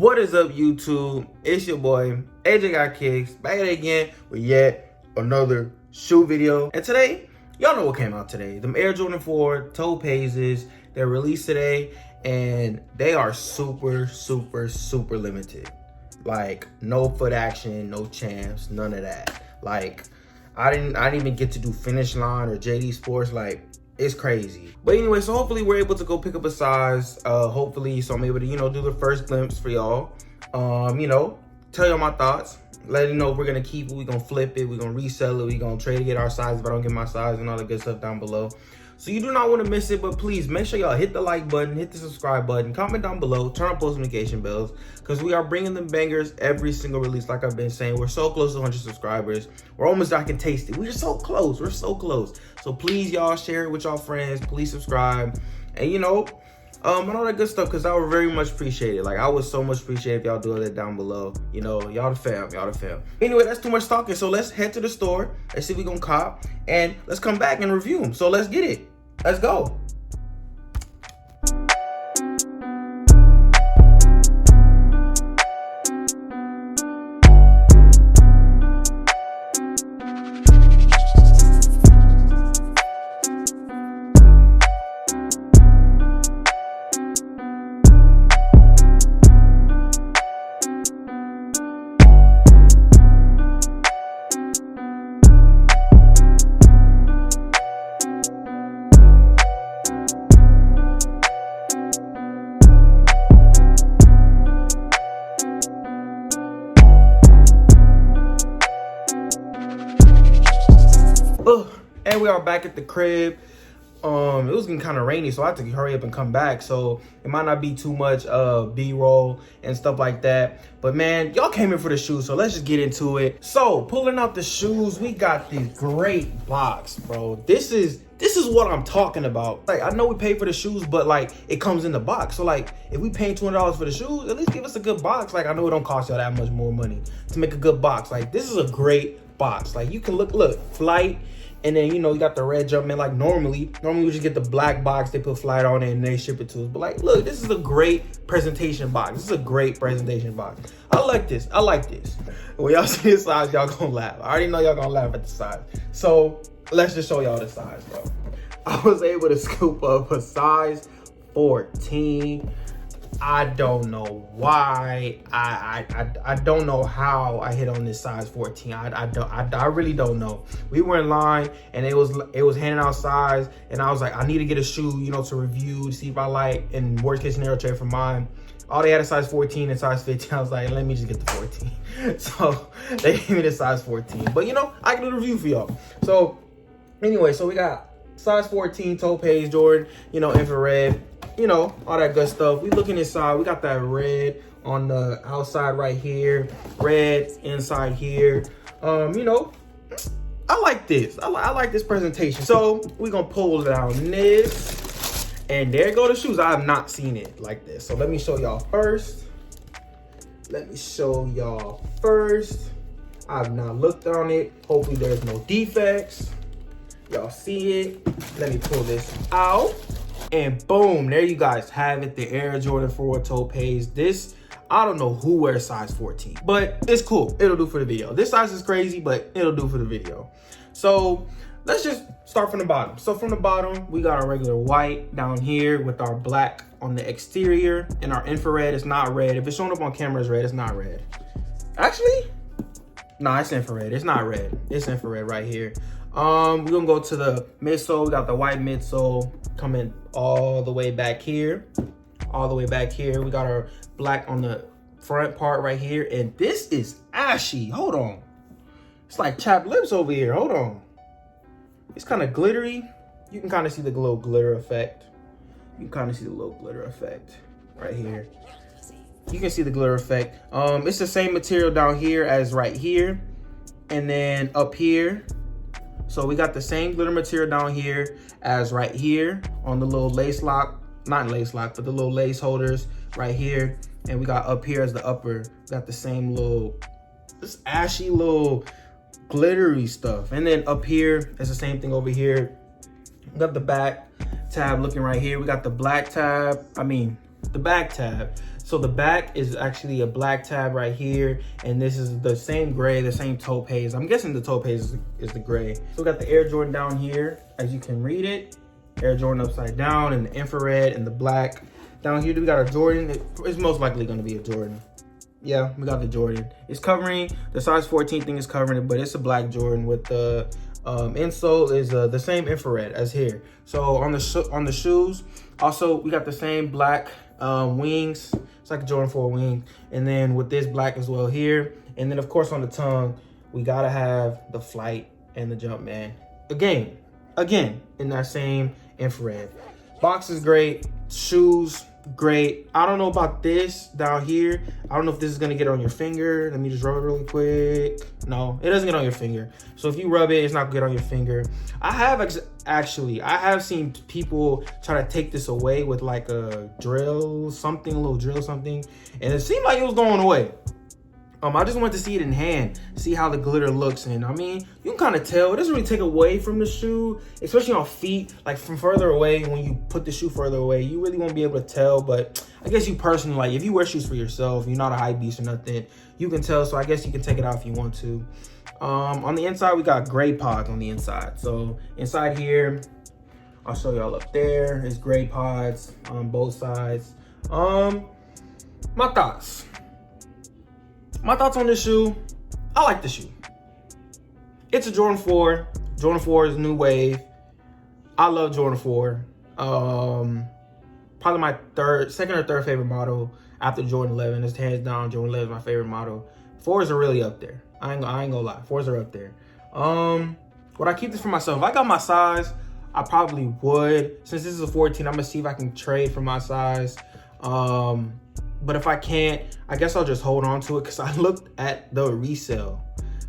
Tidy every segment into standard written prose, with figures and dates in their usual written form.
What is up, YouTube? It's your boy AJ Got Kicks, back at it again with yet another shoe video. And today, y'all know what came out today. Them Air Jordan 4 Taupe Hazes, they're released today, and they are super limited. Like, no foot action, no champs, none of that. Like, I didn't even get to do Finish Line or JD Sports. Like, it's crazy. But anyway, so hopefully we're able to go pick up a size. Hopefully, so I'm able to, do the first glimpse for y'all. Tell y'all my thoughts. Let you know if we're gonna keep it, we're gonna flip it, we're gonna resell it, we're gonna trade to get our size if I don't get my size, and all the good stuff down below. So you do not want to miss it, but please make sure y'all hit the like button, hit the subscribe button, comment down below, turn on post notification bells, because we are bringing them bangers every single release. Like I've been saying, we're so close to 100 subscribers. We're almost, I can taste it. We're so close. We're so close. So please, y'all, share it with y'all friends. Please subscribe, and and all that good stuff, because I would very much appreciate it. Like, I would so much appreciate if y'all do that down below. Y'all the fam, y'all the fam. Anyway, that's too much talking. So let's head to the store. Let's see if we gonna cop, and let's come back and review them. So let's get it. Let's go. And we are back at the crib. It was getting kind of rainy, so I had to hurry up and come back. So it might not be too much B-roll and stuff like that. But man, y'all came in for the shoes, so let's just get into it. So pulling out the shoes, we got this great box, bro. This is what I'm talking about. Like, I know we paid for the shoes, but like, it comes in the box. So like, if we paying $200 for the shoes, at least give us a good box. Like, I know it don't cost y'all that much more money to make a good box. Like, this is a great box. Like, you can look, Flight. And then, you got the red Jumpman. Like, normally we just get the black box, they put Flight on it and they ship it to us. But like, look, this is a great presentation box. This is a great presentation box. I like this. When y'all see this size, y'all gonna laugh. I already know y'all gonna laugh at the size. So let's just show y'all the size, bro. I was able to scoop up a size 14. I don't know why. I don't know how I hit on this size 14. I really don't know. We were in line and it was handing out size, and I was like, I need to get a shoe, to review, see if I like, and worst case scenario trade for mine. All they had a size 14 and size 15. I was like, let me just get the 14. So they gave me the size 14. But I can do the review for y'all. So anyway, so we got size 14 Taupe Haze Jordan, infrared. All that good stuff. We looking inside. We got that red on the outside right here, red inside here. I like this. I like this presentation. So we're gonna pull down this, and there go the shoes. I have not seen it like this. So let me show y'all first. I have not looked on it. Hopefully there's no defects. Y'all see it. Let me pull this out. And boom, there you guys have it, the Air Jordan 4 Taupe Haze. This, I don't know who wears size 14, but it's cool. It'll do for the video. This size is crazy, but it'll do for the video. So let's just start from the bottom. So from the bottom, we got our regular white down here with our black on the exterior, and our infrared is not red. If it's showing up on camera, it's red. It's not red. Actually, nah, it's infrared. It's not red. It's infrared right here. We're gonna go to the midsole. We got the white midsole coming all the way back here. We got our black on the front part right here. And this is ashy. Hold on. It's like chapped lips over here. Hold on. It's kind of glittery. You can kind of see the little glitter effect. Right here. You can see the glitter effect. It's the same material down here as right here. And then up here. So we got the same glitter material down here as right here on the little lace lock, not lace lock, but the little lace holders right here. And we got up here as the upper, got the same this ashy little glittery stuff. And then up here, it's the same thing over here. We got the back tab looking right here. We got the black tab, the back tab. So the back is actually a black tab right here, and this is the same gray, the same Taupe Haze. I'm guessing the Taupe Haze is the gray. So we got the Air Jordan down here, as you can read it. Air Jordan upside down, and the infrared and the black. Down here we got a Jordan. It's most likely gonna be a Jordan. Yeah, we got the Jordan. It's covering, the size 14 thing is covering it, but it's a black Jordan with the insole is the same infrared as here. So on the shoes, also we got the same black wings. It's like a Jordan 4 wing. And then with this black as well here. And then of course on the tongue, we gotta have the Flight and the Jumpman. Again, in that same infrared. Box is great, shoes, great. I don't know about this down here. I don't know if this is gonna get on your finger. Let me just rub it really quick. No, it doesn't get on your finger. So if you rub it, it's not gonna get on your finger. I have seen people try to take this away with like a drill, something, a little drill something, and it seemed like it was going away. I just wanted to see it in hand, see how the glitter looks. And I mean, you can kind of tell, it doesn't really take away from the shoe, especially on feet, like from further away, when you put the shoe further away, you really won't be able to tell. But I guess you personally, like if you wear shoes for yourself, you're not a high beast or nothing, you can tell. So I guess you can take it out if you want to. On the inside, we got gray pods on the inside. So inside here, I'll show y'all up there, it's gray pods on both sides. My thoughts on this shoe. I like the shoe. It's a Jordan 4. Jordan 4 is new wave. I love Jordan 4. Probably my second or third favorite model after Jordan 11. It's hands down, Jordan 11 is my favorite model. 4s are really up there. I ain't gonna lie, 4s are up there. Would I keep this for myself? If I got my size, I probably would. Since this is a 14, I'm gonna see if I can trade for my size. But if I can't, I guess I'll just hold on to it, because I looked at the resale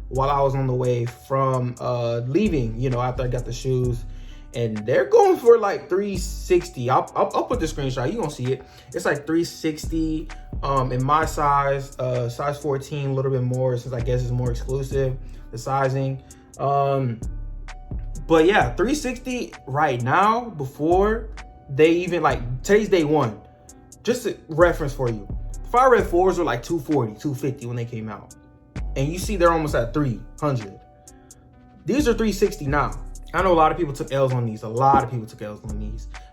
while I was on the way from leaving, you know, after I got the shoes, and they're going for like $360. I'll put the screenshot, you gonna see it. It's like $360 in my size, size 14, a little bit more, since I guess it's more exclusive, the sizing. But yeah, $360 right now, before they even, like, today's day one. Just a reference for you. Fire Red 4s were like $240, $250 when they came out. And you see they're almost at $300. These are $360 now. I know a lot of people took L's on these.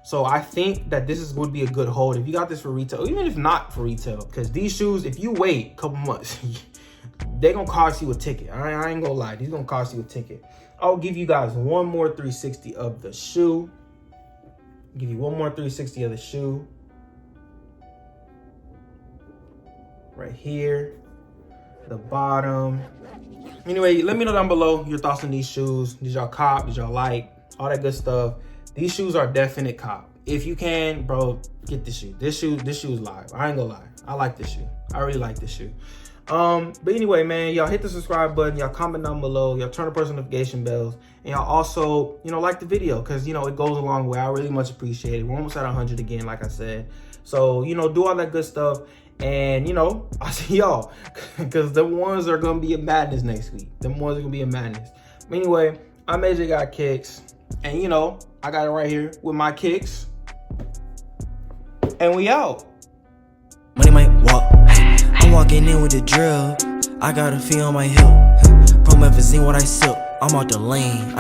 So I think that this would be a good hold if you got this for retail, even if not for retail. Because these shoes, if you wait a couple months, they're gonna cost you a ticket. I ain't gonna lie, these gonna cost you a ticket. I'll give you guys one more 360 of the shoe. Give you one more 360 of the shoe. Right here, the bottom. Anyway, let me know down below your thoughts on these shoes. Did y'all cop? Did y'all like? All that good stuff. These shoes are definite cop. If you can, bro, get this shoe. This shoe is live. I ain't gonna lie. I like this shoe. I really like this shoe. But anyway, man, y'all hit the subscribe button. Y'all comment down below. Y'all turn on post notification bells. And y'all also, you know, like the video, because, you know, it goes a long way. I really much appreciate it. We're almost at 100 again, like I said. So, you know, do all that good stuff. And, you know, I'll see y'all, because the ones are going to be a madness next week. Them ones are going to be a madness. But anyway, I'm AJ Got Kicks. And, you know, I got it right here with my kicks. And we out. Money might walk. I'm walking in with the drill. I got a fee on my hip. Promethazine what I sip. I'm out the lane.